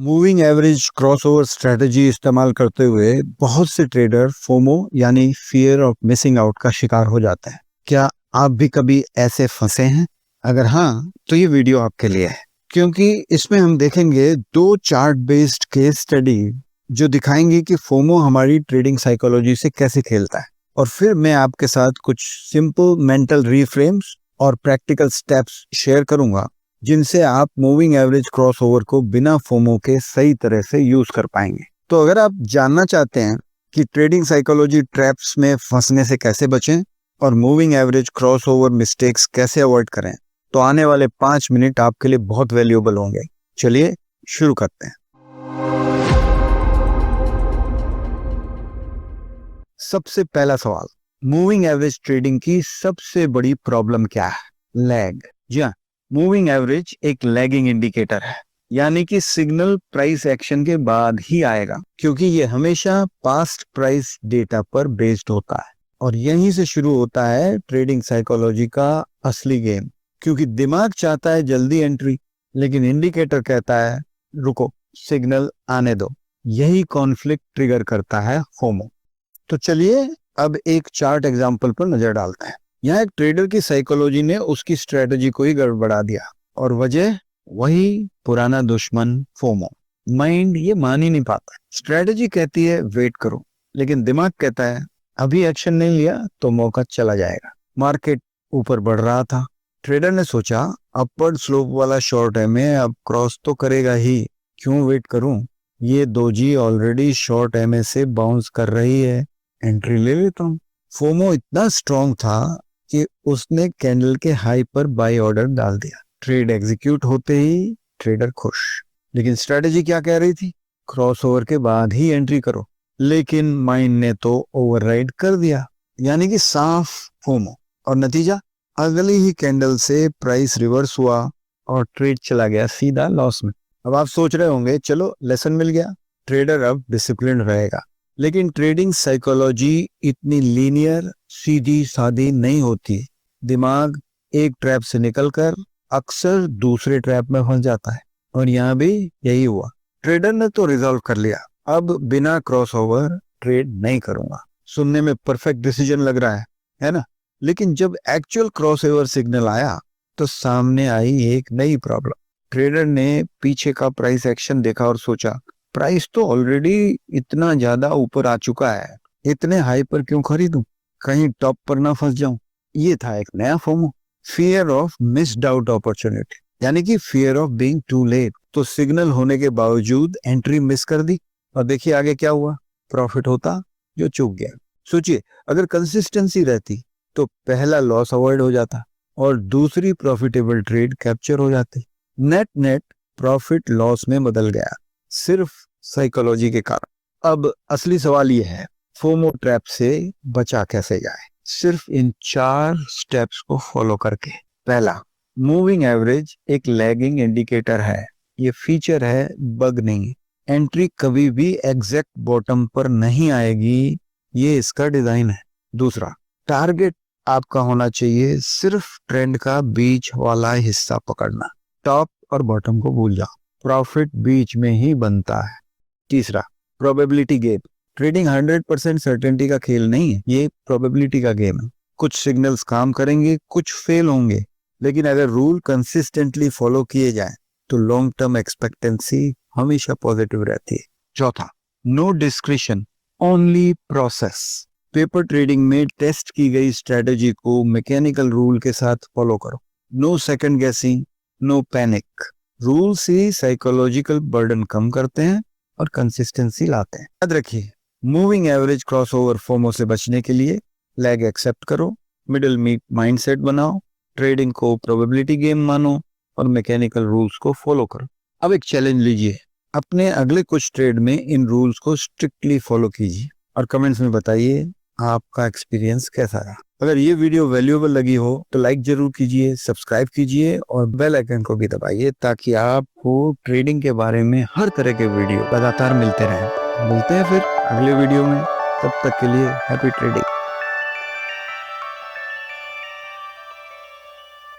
Moving average crossover strategy इस्तेमाल करते हुए बहुत से ट्रेडर फोमो यानी फियर ऑफ मिसिंग आउट का शिकार हो जाते हैं। क्या आप भी कभी ऐसे फंसे हैं? अगर हाँ, तो ये वीडियो आपके लिए है, क्योंकि इसमें हम देखेंगे दो चार्ट बेस्ड केस स्टडी जो दिखाएंगे कि फोमो हमारी ट्रेडिंग साइकोलॉजी से कैसे खेलता है। और फिर मैं आपके साथ कुछ सिंपल मेंटल रीफ्रेम्स और प्रैक्टिकल स्टेप्स शेयर करूंगा जिनसे आप मूविंग एवरेज क्रॉसओवर को बिना फोमो के सही तरह से यूज कर पाएंगे। तो अगर आप जानना चाहते हैं कि ट्रेडिंग साइकोलॉजी ट्रैप्स में फंसने से कैसे बचें और मूविंग एवरेज क्रॉसओवर मिस्टेक्स कैसे अवॉइड करें, तो आने वाले 5 मिनट आपके लिए बहुत वैल्यूएबल होंगे। चलिए शुरू करते हैं। सबसे पहला सवाल, मूविंग एवरेज ट्रेडिंग की सबसे बड़ी प्रॉब्लम क्या है? लैग। जी हाँ, मूविंग एवरेज एक लैगिंग इंडिकेटर है, यानी कि सिग्नल प्राइस एक्शन के बाद ही आएगा, क्योंकि ये हमेशा पास्ट प्राइस डेटा पर बेस्ड होता है। और यहीं से शुरू होता है ट्रेडिंग साइकोलॉजी का असली गेम, क्योंकि दिमाग चाहता है जल्दी एंट्री, लेकिन इंडिकेटर कहता है रुको, सिग्नल आने दो। यही कॉन्फ्लिक्ट ट्रिगर करता है फोमो। तो चलिए अब एक चार्ट एग्जांपल पर नजर डालते हैं। यहाँ एक ट्रेडर की साइकोलॉजी ने उसकी स्ट्रेटजी को ही गड़बड़ा दिया, और वजह वही पुराना दुश्मन फोमो। माइंड ये मान ही नहीं पाता। स्ट्रेटजी कहती है वेट करो, लेकिन दिमाग कहता है अभी एक्शन नहीं लिया तो मौका चला जाएगा। मार्केट ऊपर बढ़ रहा था, ट्रेडर ने सोचा अपवर्ड स्लोप वाला शॉर्ट है, मैं अब क्रॉस तो करेगा ही, क्यों वेट करूं, ये दोजी ऑलरेडी शॉर्ट एमए से बाउंस कर रही है, एंट्री ले लेता हूं। फोमो इतना स्ट्रॉन्ग था कि उसने कैंडल के हाई पर बाय ऑर्डर डाल दिया। ट्रेड एग्जीक्यूट होते ही ट्रेडर खुश। लेकिन स्ट्रेटजी क्या कह रही थी? क्रॉसओवर के बाद ही एंट्री करो। लेकिन माइंड ने तो ओवरराइड कर दिया, यानी कि साफ फोमो। और नतीजा, अगली ही कैंडल से प्राइस रिवर्स हुआ और ट्रेड चला गया सीधा लॉस में। अब आप सोच रहे होंगे चलो लेसन मिल गया, ट्रेडर अब डिसिप्लिन रहेगा। लेकिन ट्रेडिंग साइकोलॉजी इतनी लीनियर सीधी सादी नहीं होती। दिमाग एक ट्रैप से निकलकर अक्सर दूसरे ट्रैप में फंस जाता है, और यहाँ भी यही हुआ। ट्रेडर ने तो रिजॉल्व कर लिया, अब बिना क्रॉसओवर ट्रेड नहीं करूंगा। सुनने में परफेक्ट डिसीजन लग रहा है ना? लेकिन जब एक्चुअल क्रॉसओवर सिग्नल आया तो सामने आई एक नई प्रॉब्लम। ट्रेडर ने पीछे का प्राइस एक्शन देखा और सोचा प्राइस तो ऑलरेडी इतना ज्यादा ऊपर आ चुका है, इतने हाई पर क्यों खरीदूं, कहीं टॉप पर ना फंस जाऊं। ये था एक नया FOMO, fear of missed out opportunity, यानी कि fear of being too late. तो सिग्नल होने के बावजूद एंट्री मिस कर दी, और देखिए आगे क्या हुआ, प्रॉफिट होता जो चूक गया। सोचिए अगर कंसिस्टेंसी रहती तो पहला लॉस अवॉइड हो जाता और दूसरी प्रॉफिटेबल ट्रेड कैप्चर हो जाती। नेट नेट प्रॉफिट लॉस में बदल गया, सिर्फ साइकोलॉजी के कारण। अब असली सवाल यह है, फोमो ट्रैप से बचा कैसे जाए? सिर्फ इन 4 स्टेप्स को फॉलो करके। पहला, मूविंग एवरेज एक लैगिंग इंडिकेटर है, ये फीचर है, बग नहीं। एंट्री कभी भी एग्जैक्ट बॉटम पर नहीं आएगी, ये इसका डिजाइन है। दूसरा, टारगेट आपका होना चाहिए सिर्फ ट्रेंड का बीच वाला हिस्सा पकड़ना, टॉप और बॉटम को भूल जाओ, प्रॉफिट बीच में ही बनता है। तीसरा, प्रोबेबिलिटी गेम। ट्रेडिंग 100% सर्टेनिटी का खेल नहीं है, ये प्रोबेबिलिटी का गेम है। कुछ सिग्नल्स काम करेंगे, कुछ फेल होंगे, लेकिन अगर रूल कंसिस्टेंटली फॉलो किए जाए तो लॉन्ग टर्म एक्सपेक्टेंसी हमेशा पॉजिटिव रहती है। चौथा, no discretion, only process. Paper trading में टेस्ट की गई स्ट्रेटजी को मैकेनिकल रूल के साथ फॉलो करो। नो सेकंड गेसिंग, नो पैनिक। रूल्स ही साइकोलॉजिकल बर्डन कम करते हैं और कंसिस्टेंसी लाते हैं। याद रखिए, मूविंग एवरेज क्रॉसओवर फोमो से बचने के लिए लैग एक्सेप्ट करो, मिडिल माइंडसेट बनाओ, ट्रेडिंग को प्रोबेबिलिटी गेम मानो और मैकेनिकल रूल्स को फॉलो करो। अब एक चैलेंज लीजिए, अपने अगले कुछ ट्रेड में इन रूल्स को स्ट्रिक्टली फॉलो कीजिए और कमेंट्स में बताइए आपका एक्सपीरियंस कैसा रहा। अगर ये वीडियो वैल्यूएबल लगी हो तो लाइक जरूर कीजिए, सब्सक्राइब कीजिए और बेल आइकन को भी दबाइए, ताकि आपको ट्रेडिंग के बारे में हर तरह के वीडियो लगातार मिलते रहें। मिलते हैं फिर अगले वीडियो में, तब तक के लिए हैप्पी ट्रेडिंग।